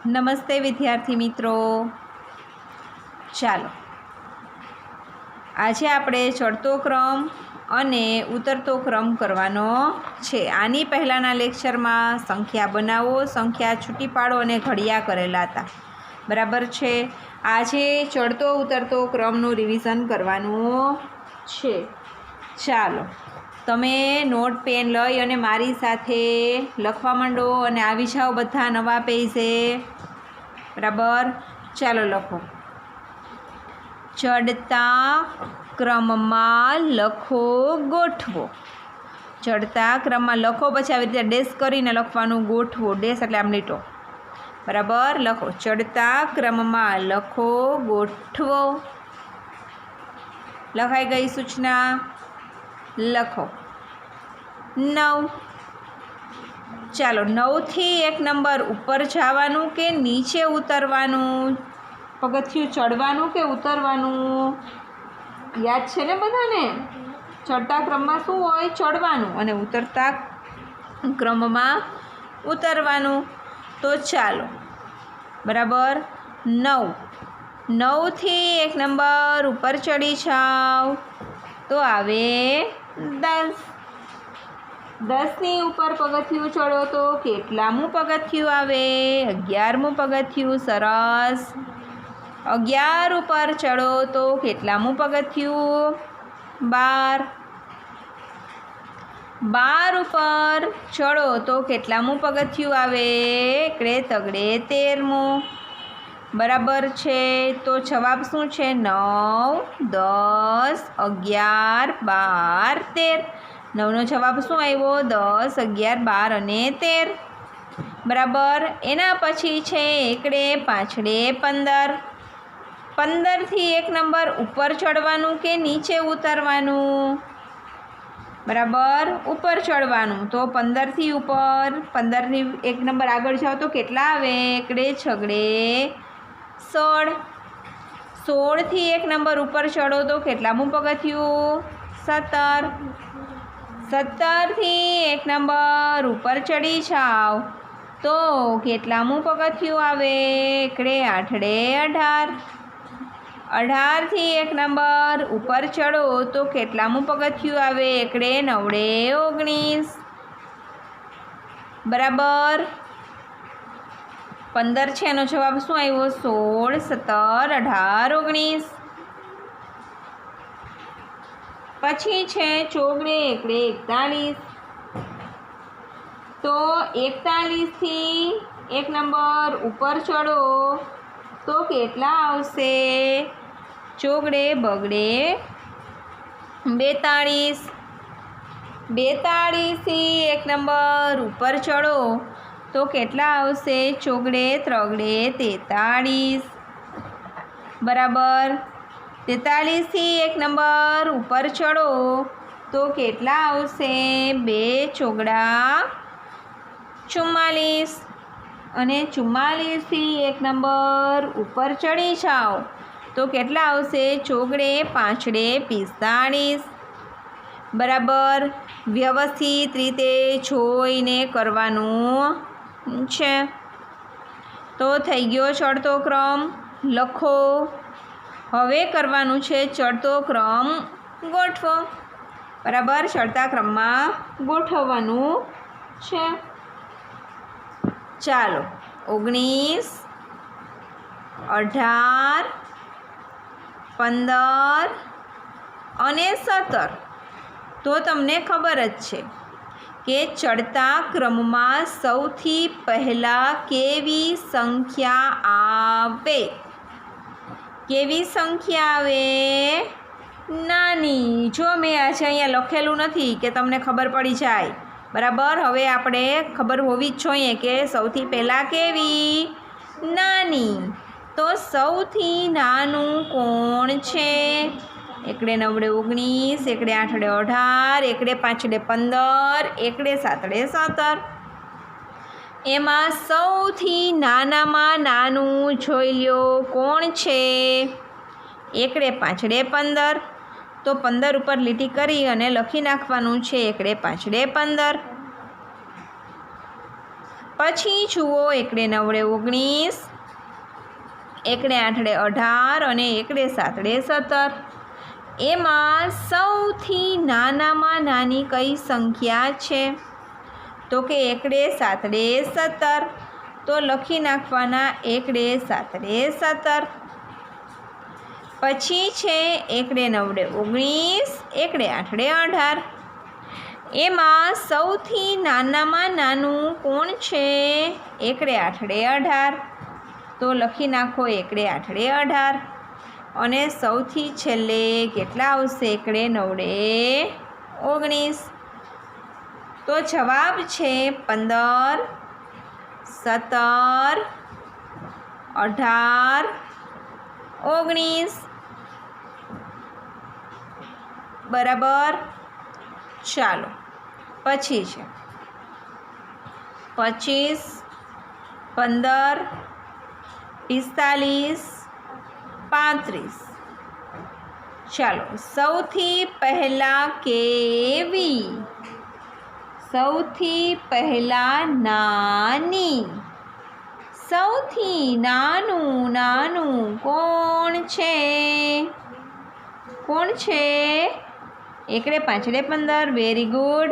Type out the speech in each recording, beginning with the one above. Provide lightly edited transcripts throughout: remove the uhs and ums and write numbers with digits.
નમસ્તે વિદ્યાર્થી મિત્રો, ચાલો આજે આપણે ચડતો ક્રમ અને ઉતરતો ક્રમ કરવાનો છે. આની પહેલાંના લેક્ચરમાં સંખ્યા બનાવો, સંખ્યા છૂટી પાડો અને ઘડિયા કરેલા હતા, બરાબર છે. આજે ચડતો ઉતરતો ક્રમનું રિવિઝન કરવાનું છે. ચાલો તમે નોટ પેન લઈ અને મારી સાથે લખવા માંડો અને આવી જાઓ બધા નવા પેજે, બરાબર. ચાલો લખો. ચડતા ક્રમમાં લખો ગોઠવો. ચડતા ક્રમમાં લખો, પછી આવી રીતે ડેશ કરીને લખવાનું, ગોઠવો. ડેશ એટલે આમ લીટો, બરાબર. લખો. ચડતા ક્રમમાં લખો ગોઠવો. લખાઈ ગઈ સૂચના? લખો 9. ચાલો 9થી એક નંબર ઉપર જવાનું કે નીચે ઉતરવાનું? પગથિયું ચડવાનું કે ઉતરવાનું? યાદ છે ને બધાને? ચડતા ક્રમમાં શું હોય? ચડવાનું, અને ઉતરતા ક્રમમાં ઉતરવાનું. તો ચાલો, બરાબર. 9થી એક નંબર ઉપર ચડી જાઓ તો આવે 10. 10ની ઉપર પગથિયું ચડો તો કેટલામું પગથિયું આવે? 11મું પગથિયું. સરસ. 11 ઉપર ચડો તો કેટલામું પગથિયું? 12. 12 ઉપર ચડો તો કેટલામું પગથિયું આવે? એકડે તગડે 13મું. બરાબર છે. તો જવાબ શું છે? 9, 10, 11, 12, 13. 9નો જવાબ શું આવ્યો? 10, 11, 12 અને 13, બરાબર. એના પછી છે એકડે પાછડે 15. 15થી એક નંબર ઉપર ચડવાનું કે નીચે ઉતરવાનું? બરાબર, ઉપર ચડવાનું. તો 15થી ઉપર, 15થી એક નંબર આગળ જાઓ તો કેટલા આવે? એકડે છગડે 16. 16થી એક નંબર ઉપર ચડો તો કેટલામું પગથિયું? 17. 17થી એક નંબર ઉપર ચડી જાઓ તો કેટલામું પગથિયું આવે? એકડે આઠડે 18. 18થી એક નંબર ઉપર ચડો તો કેટલામું પગથિયું આવે? એકડે નવડે 19, બરાબર. 15 છે, એનો જવાબ શું આવ્યો? 16, 17, 18, 19. પછી છે ચોગડે એકડે 41. તો 41થી એક નંબર ઉપર ચડો તો કેટલા આવશે? ચોગડે બગડે 42. 42થી એક નંબર ઉપર ચડો તો કેટલા આવશે? ચોગડે ત્રગડે 43, બરાબર. 43થી એક નંબર ઉપર ચડો તો કેટલા આવશે? 2 ચોગડા 44. અને 44થી એક નંબર ઉપર ચડી જાઓ તો કેટલા આવશે? ચોગડે પાંચડે 45, બરાબર. વ્યવસ્થિત રીતે જોઈને કરવાનું છે. તો થઈ ગયો ચડતો ક્રમ. લખો. હવે કરવાનું છે ચડતો ક્રમ ગોઠવો, બરાબર. ચડતા ક્રમમાં ગોઠવવાનું છે. ચાલો 19, 18, 15 અને 17. તો તમને ખબર જ છે કે ચડતા ક્રમમાં સૌથી પહેલાં કેવી સંખ્યા આવે? કેવી સંખ્યા આવે? નાની. જો મેં આજે અહીંયા લખેલું નથી કે તમને ખબર પડી જાય, બરાબર. હવે આપણે ખબર હોવી જ જોઈએ કે સૌથી પહેલાં કેવી? નાની. તો સૌથી નાનું કોણ છે? એકડે નવડે 19, એકડે આઠડે 18, એકડે પાંચડે 15, એકડે સાતડે 17. એમાં સૌથી નાનામાં નાનું જોઈ લ્યો કોણ છે? એકડે પાંચડે 15. તો 15 ઉપર લીટી કરી અને લખી નાખવાનું છે એકડે પાંચડે 15. પછી જુઓ એકડે 9 19, એકડે 8 18 અને એકડે 7 17। એમાં સૌથી નાનામાં નાની કઈ સંખ્યા છે? તો કે એકડે 7 17। તો લખી નાખવાના એકડે 7 17। પછી છે એકડે 9 19, એકડે 8 18। એમાં સૌથી નાનામાં નાનું કોણ છે? એકડે 8 18। તો લખી નાખો એકડે 8 18। અને સૌથી છેલ્લે કેટલા આવશે? એકડે 9 19। તો જવાબ છે 15 17 18 19। બરાબર। ચાલો પછી છે 25 15 45 35। ચાલો સૌથી પહેલાં કેવી? સૌથી પહેલાં નાની। સૌથી નાનું કોણ છે? કોણ છે? એકડે 5 15। Very good.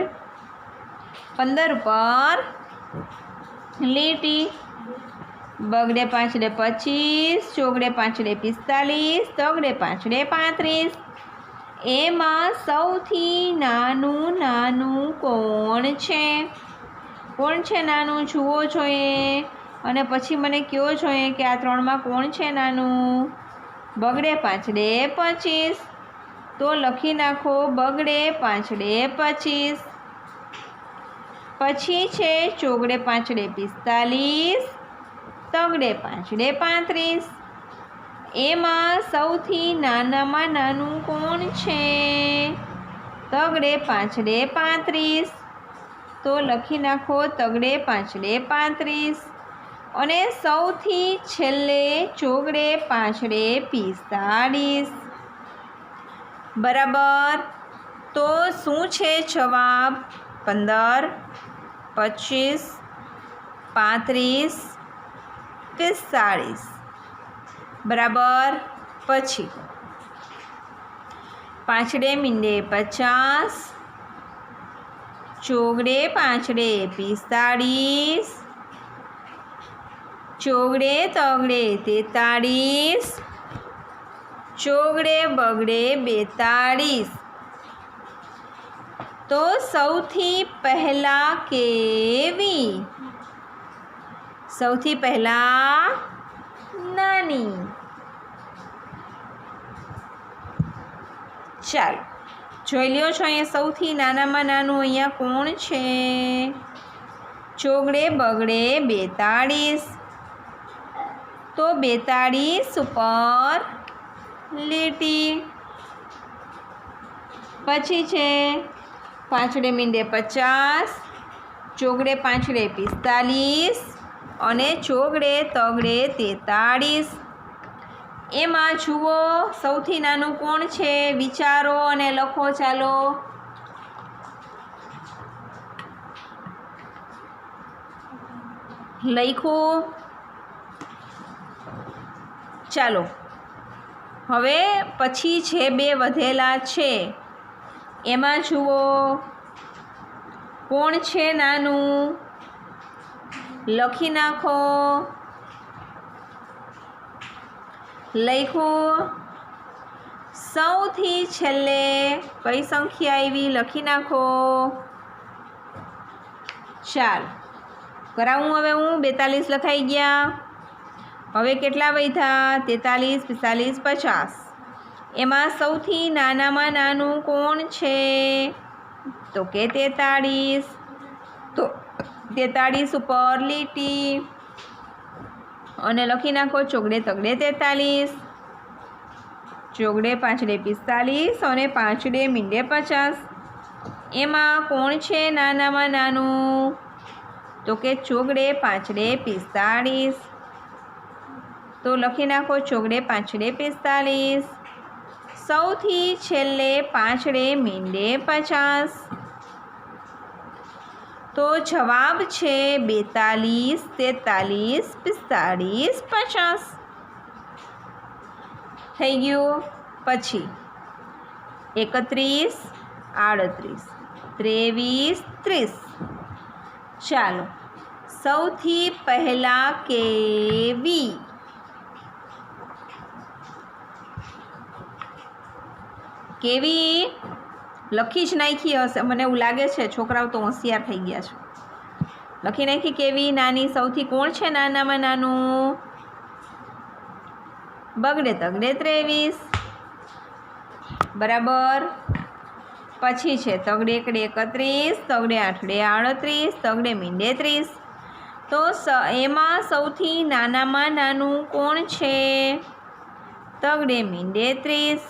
15 ઉપર લીટી, બગડે 5 25, ચોગડે 5 45, તગડે 5 35। એમાં સૌથી નાનું કોણ છે? કોણ છે નાનું? જુઓ જોઈએ અને પછી મને કહો જોઈએ કે આ ત્રણમાં કોણ છે નાનું? બગડે 5 25। તો લખી નાખો બગડે 5 25। પછી છે ચોગડે 5 45, તગડે 5 35। એમાં સૌથી નાનામાં નાનું કોણ છે? તગડે 5 35। તો લખી નાખો તગડે 5 35। અને સૌથી છેલ્લે ચોગડે 5 45। બરાબર। તો શું છે જવાબ? 15 25 35 45। બરાબર। પછી 5 મીંડે 50, ચોગડે 5 45, ચોગડે તગડે 43, ચોગડે બગડે 42। તો સૌથી પહેલા કેવી? સૌથી પહેલા નાની। ચાલો જોઈ લ્યો છો અહીંયા સૌથી નાનામાં નાનું અહીંયા કોણ છે? ચોગડે બગડે 42। તો 42 ઉપર લીટી, પછી છે 5 મીંડે 50, ચોગડે 5 45 અને ચોગડે તગડે 43। એમાં જુઓ સૌથી નાનું કોણ છે? વિચારો અને લખો। ચાલો લખ્યું? ચાલો હવે પછી જે બે વધેલા છે એમાં જુઓ કોણ છે નાનું? લખી નાખો। લખ્યું? સૌથી છેલ્લે કઈ સંખ્યા આવી? લખી નાખો। ચાલ કરાવું હવે હું? 42 લખાઈ ગયા। હવે કેટલા વધ્યા? 43 45 50। એમાં સૌથી નાનામાં નાનું કોણ છે? તો કે 43। તો 43 ઉપર લીટી અને લખી નાખો ચોગડે તગડે 43, ચોગડે 5 45 અને 5 મીંડે 50। એમાં કોણ છે નાનામાં નાનું? તો કે ચોગડે 5 45। તો લખી નાખો ચોગડે 5 45। સૌથી છેલ્લે 5 મીંડે 50। તો જવાબ છે 42, 43, 45, 50. થઈ ગયું. પછી 31, 38, 23, 30. ચાલો, સૌથી પહેલાં કેવી લખી જ નાખી હશે, મને એવું લાગે છે. છોકરાઓ તો હોશિયાર થઈ ગયા છે. લખી નાખી કેવી નાની. સૌથી કોણ છે નાનામાં નાનું? બગડે તગડે 23. બરાબર. પછી છે તગડે એકડે 31, તગડે આઠડે 38, તગડે મીંડે 30. તો એમાં સૌથી નાનામાં નાનું કોણ છે? તગડે મીંડે 30.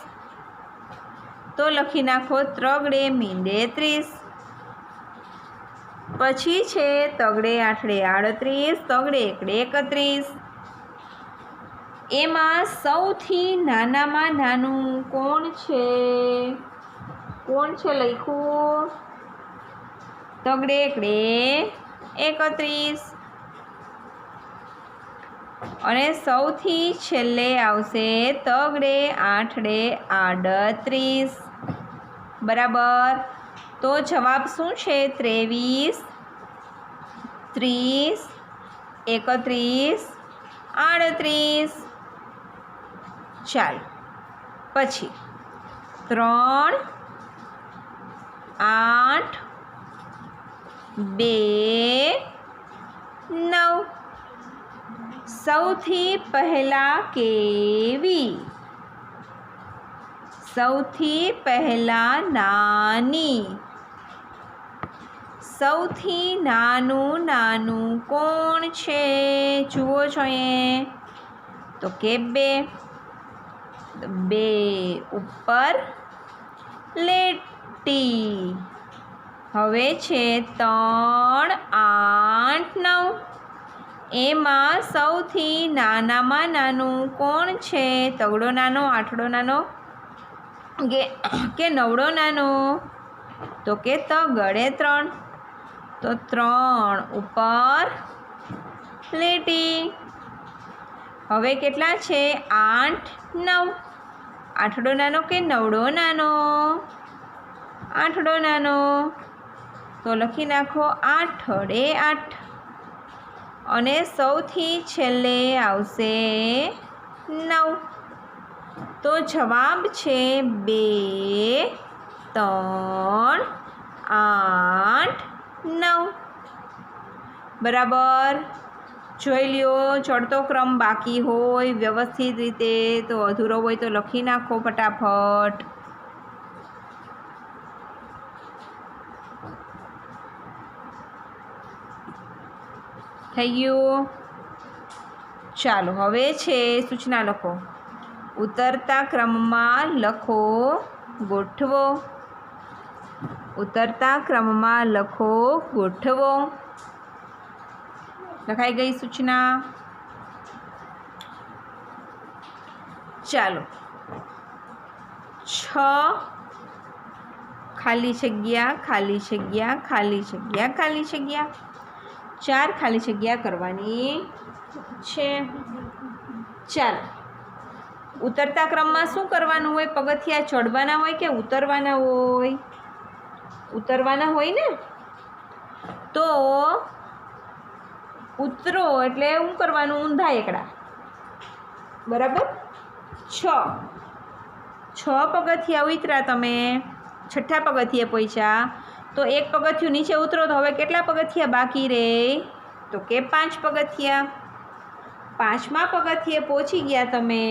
તો લખી નાખો ત્રગડે મીંડે 30. પછી છે તગડે આઠડે 38, તગડે એકડે 31. એમાં સૌથી નાનામાં નાનું કોણ છે? કોણ છે લખ્યું? તગડે એકડે 31. અને સૌથી છેલ્લે આવશે તગડે આઠડે 38. બરાબર. તો જવાબ શું છે? 23, 30, 31, 38. ચાલો, પછી 3, 8, 2, 9. સૌથી પહેલાં કેવી? સૌથી પહેલાં નાની. સૌથી નાનું કોણ છે? જુઓ છો એ તો કે 2. 2 ઉપર લીટી. હવે છે 3, 8, 9. એમાં સૌથી નાનામાં નાનું કોણ છે? તગડો નાનો, આઠડો નાનો કે નવડો નાનો? તો કે તગડે 3. તો 3 ઉપર લીટી. હવે કેટલા છે? 8, 9. આઠડો નાનો કે નવડો નાનો? આઠડો નાનો. તો લખી નાખો આઠડે 8. અને સૌથી છેલ્લે આવશે 9. તો જવાબ છે 2, 3, 8, 9. બરાબર. જોઈ લ્યો. ચડતો ક્રમ બાકી હોય વ્યવસ્થિત રીતે તો અધૂરો હોય તો લખી નાખો ફટાફટ. થઈ ગયું. ચાલો, હવે છે સૂચના લખો. ઉતરતા ક્રમમાં લખો, ગોઠવો. ઉતરતા ક્રમમાં લખો, ગોઠવો. લખાઈ ગઈ સૂચના. ચાલો, 6 ખાલી જગ્યા, ખાલી જગ્યા, ખાલી જગ્યા, ખાલી જગ્યા. 4 ખાલી જગ્યા કરવાની છે. ચાલો, ઉતરતા ક્રમમાં શું કરવાનું હોય? પગથિયા ચડવાના હોય કે ઉતરવાના હોય? ઉતરવાના હોય ને. તો ઉતરો એટલે શું કરવાનું? ઊંધા એકડા. બરાબર. 6 પગથિયા ઉતર્યા તમે, છઠ્ઠા પગથિયે પહોંચ્યા. તો એક પગથિયું નીચે ઉતરો તો હવે કેટલા પગથિયા બાકી રહે? તો કે 5 પગથિયા. 5મા પગથિયે પહોંચી ગયા તમે.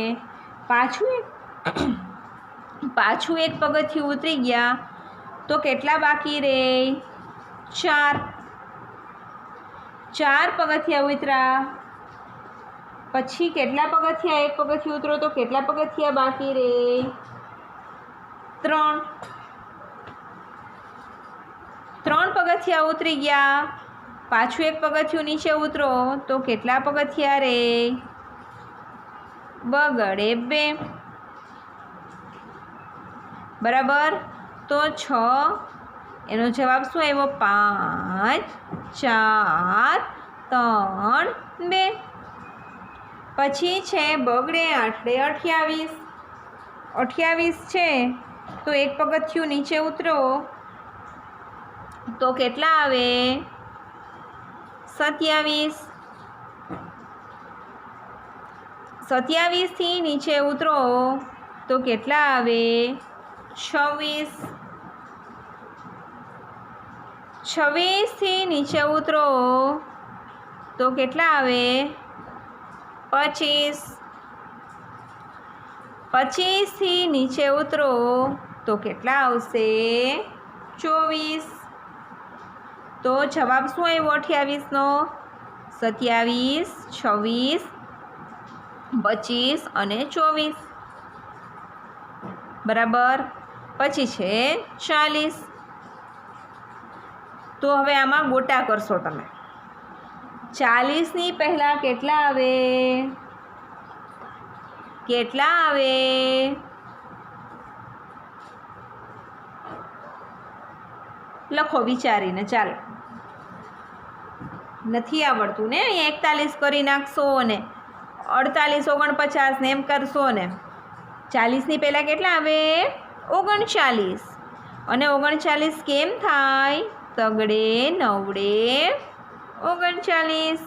પાછું એક પગથિયું ઉતરી ગયા તો કેટલા બાકી રહે? 4. 4 પગથિયા ઉતર્યા પછી કેટલા પગથિયા? એક પગથિયું ઉતરો તો કેટલા પગથિયા બાકી રહે? 3. 3 પગથિયા ઉતરી ગયા. પાછું એક પગથિયું નીચે ઉતરો તો કેટલા પગથિયા રહે? બગડે 2. બરાબર. તો 6 એનો જવાબ શું આવ્યો? 5 4 3 2. પછી છે બગડે આઠડે 28. 28 છે તો એક પગથિયું નીચે ઉતરો તો કેટલા આવે? 27. 27 થી નીચે ઉતરો તો કેટલા આવે? 26. 26 થી નીચે ઉતરો તો કેટલા આવે? 25. 25 થી નીચે ઉતરો તો કેટલા આવશે? 24. તો જવાબ શું આવ્યો 28નો? 27, 26, 25 અને 24. બરાબર. પછી છે 40. તો હવે આમાં ગોટા કરશો તમે. 40ની પહેલાં કેટલા આવે? કેટલા આવે? લખો વિચારીને. ચાલો, નથી આવડતું ને? અહીંયા 41 કરી નાખશો ને 48, 49 ને એમ કરશો ને. 40ની પહેલાં કેટલા આવે? 39. અને 39 કેમ થાય? તગડે નવડે 39.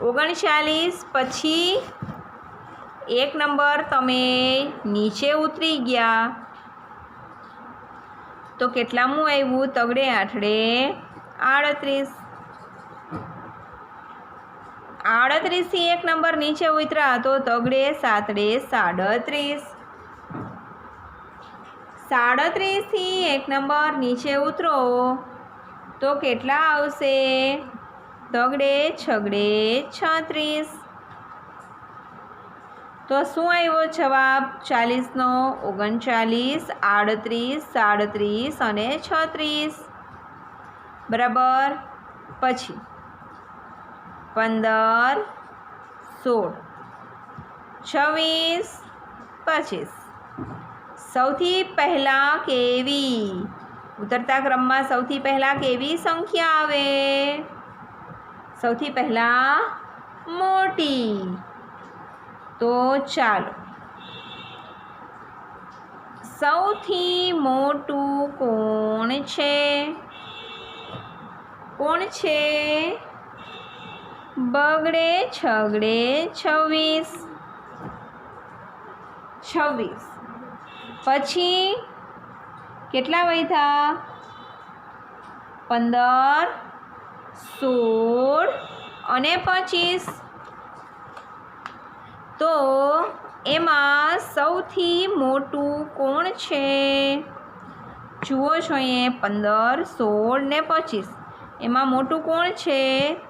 39 પછી એક નંબર તમે નીચે ઉતરી ગયા તો કેટલામું આવ્યું? તગડે આઠડે 38. 38 થી એક નંબર નીચે ઉતર્યા તો તગડે સાતડે 37. 37 થી એક નંબર નીચે ઉતરો તો કેટલા આવશે? તગડે છગડે 36. તો શું આવ્યો જવાબ 40નો? 39, 38, 37 અને 36. બરાબર. પછી 15, 16, 26, 25. સૌથી પહેલાં કેવી? ઉતરતા ક્રમમાં સૌથી પહેલાં કેવી સંખ્યા આવે? સૌથી પહેલાં મોટી. તો ચાલો, સૌથી મોટું કોણ છે? કોણ છે? બગડે છગડે 26. 26. પછી કેટલા વધ્યા? 15, 16 અને 25. તો એમાં સૌથી મોટું કોણ છે? જુઓ છો અહીંયા 15, 16 ને 25. એમાં મોટું કોણ છે?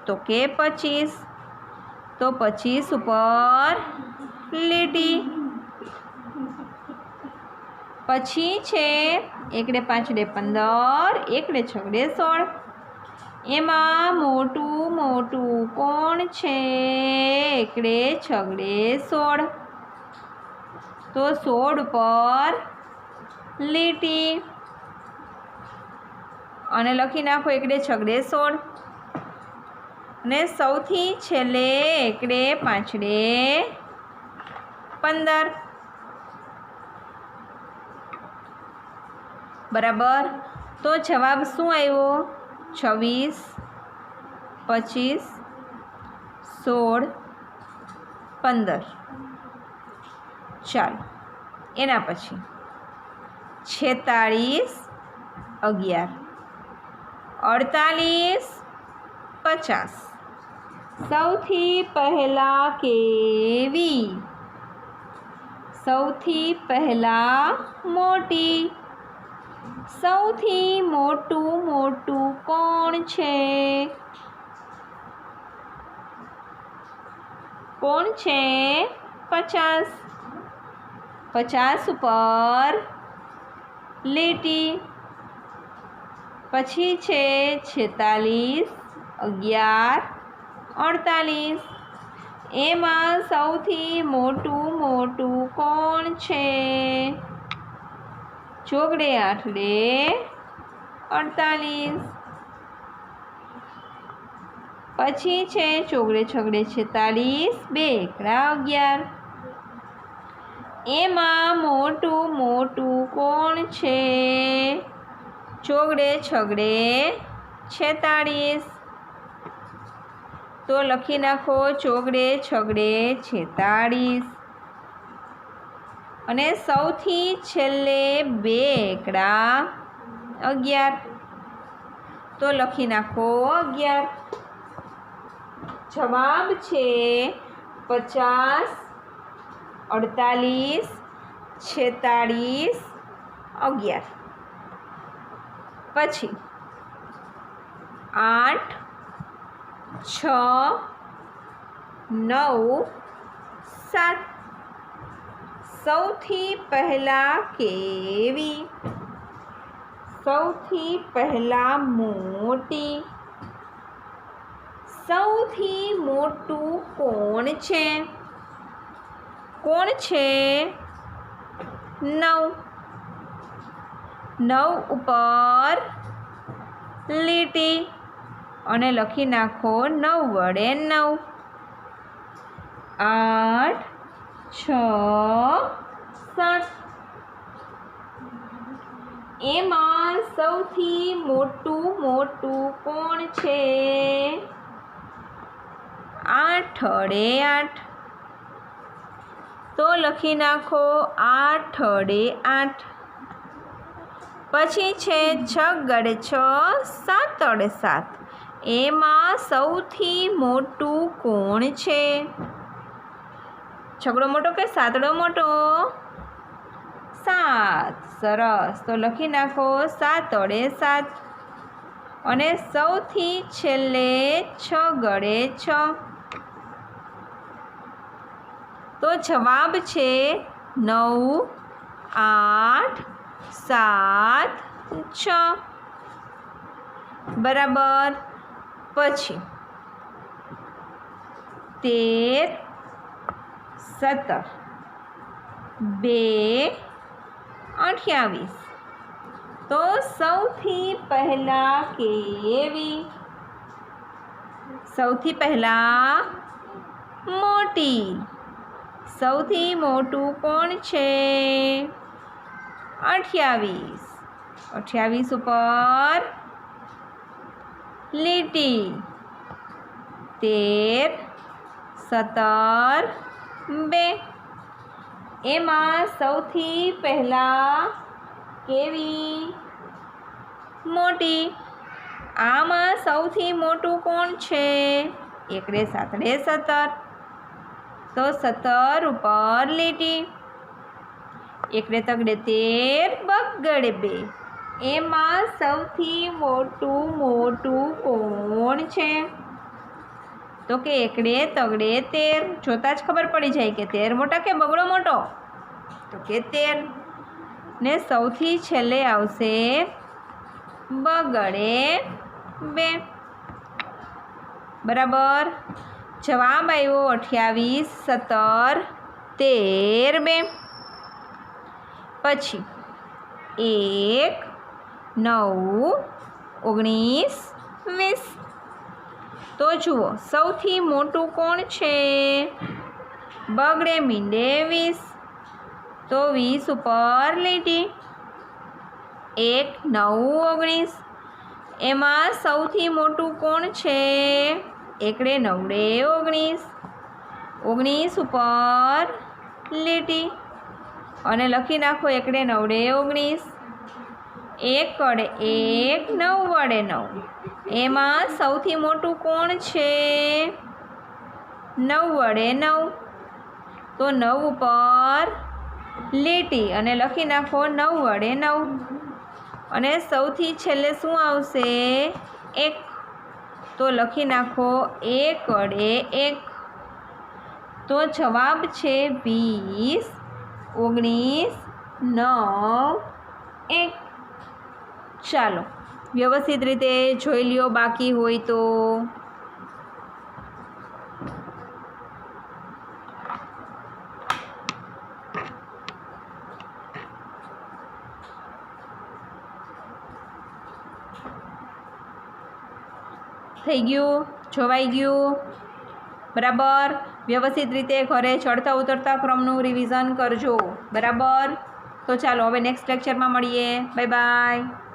તો કે 25. તો 25 ઉપર લીટી. પછી છે એકડે પાંચડે 15, એકડે છગડે 16. એમાં મોટું કોણ છે? એકડે છગડે 16. તો 16 ઉપર લીટી અને લખી નાખો એકડે છગડે 16. અને સૌથી છેલ્લે એકડે પાંચડે 15. બરાબર. તો જવાબ શું આવ્યો? 26, 25, 16, 15. ચાલો, એના પછી 46, 11, 48, 50. સૌથી પહેલાં કેવી? સૌથી પહેલાં મોટી. સૌથી મોટું કોણ છે? કોણ છે? 50. 50 ઉપર લીટી. પછી છે 46, 11, 48. એમાં સૌથી મોટું કોણ છે? ચોગડે આઠડે 48. પછી છે ચોગડે છગડે 46, 2 એકડા 11. એમાં મોટું મોટું કોણ છે? ચોગડે છગડે 46. તો લખી નાખો ચોગડે છગડે 46. અને સૌથી છેલ્લે 2 એકડા 11. તો લખી નાખો 11. જવાબ છે 50, 48, 46, 11. પછી 8, 6, 9, 7. સૌથી પહેલાં કેવી? સૌથી પહેલાં મોટી. સૌથી મોટું કોણ છે? કોણ છે? 9. 9 ઉપર લીટી અને લખી નાખો 9 વડે 9. 8, 6, 7. એમાં સૌથી મોટું કોણ છે? 8 વડે 8. તો લખી નાખો 8 વડે 8. પછી છે 6 ગડે 6, 7 વડે 7. એમાં સૌથી મોટું કોણ છે? છગડો મોટો કે સાતડો મોટો? 7. સરસ. તો લખી નાખો 7 વડે 7. અને સૌથી છેલ્લે 6 ગડે 6. તો જવાબ છે 9, 8, 7, 6. બરાબર. પછી 13, 17, 2, 28. તો સૌથી પહેલાં કેવી? સૌથી પહેલાં મોટી. સૌથી મોટું કોણ છે? 28. 28 ઉપર લીટી. 13, 17, 2. એમાં સૌથી પહેલાં કેવી? મોટી. આમાં સૌથી મોટું કોણ છે? એકડે સાતડે 17. તો 17 ઉપર લીટી. એકડે તગડે 13, બગડે 2. એમાં સૌથી મોટું કોણ છે? તો કે એકડે તગડે 13. જોતાં જ ખબર પડી જાય કે 13 મોટા કે બગડો મોટો? તો કે 13. ને સૌથી છેલ્લે આવશે બગડે 2. બરાબર. જવાબ આવ્યો 28, 17, 13, 2. પછી 1, 9, 19, 20. તો જુઓ સૌથી મોટું કોણ છે? બગડે મીંડે 20. તો 20 ઉપર લીટી. 1, 9, 19. એમાં સૌથી મોટું કોણ છે? એકડે નવડે 19. 19 ઉપર લીટી અને લખી નાખો એકડે નવડે 19. 1 વડે 1, 9 વડે 9. એમાં સૌથી મોટું કોણ છે? 9 વડે 9. તો 9 ઉપર લીટી અને લખી નાખો 9 વડે 9. અને સૌથી છેલ્લે શું આવશે? 1. તો લખી નાખો 1 વડે 1. તો જવાબ છે 20, 19, 9, 1. ચાલો વ્યવસ્થિત રીતે જોઈ લ્યો, બાકી હોય તો. થઈ ગયું? જોવાઈ ગયું? બરાબર. વ્યવસ્થિત રીતે ઘરે ચડતા ઉતરતા ક્રમનું રિવિઝન કરજો. બરાબર. તો ચાલો હવે નેક્સ્ટ લેક્ચરમાં મળીએ. Bye bye.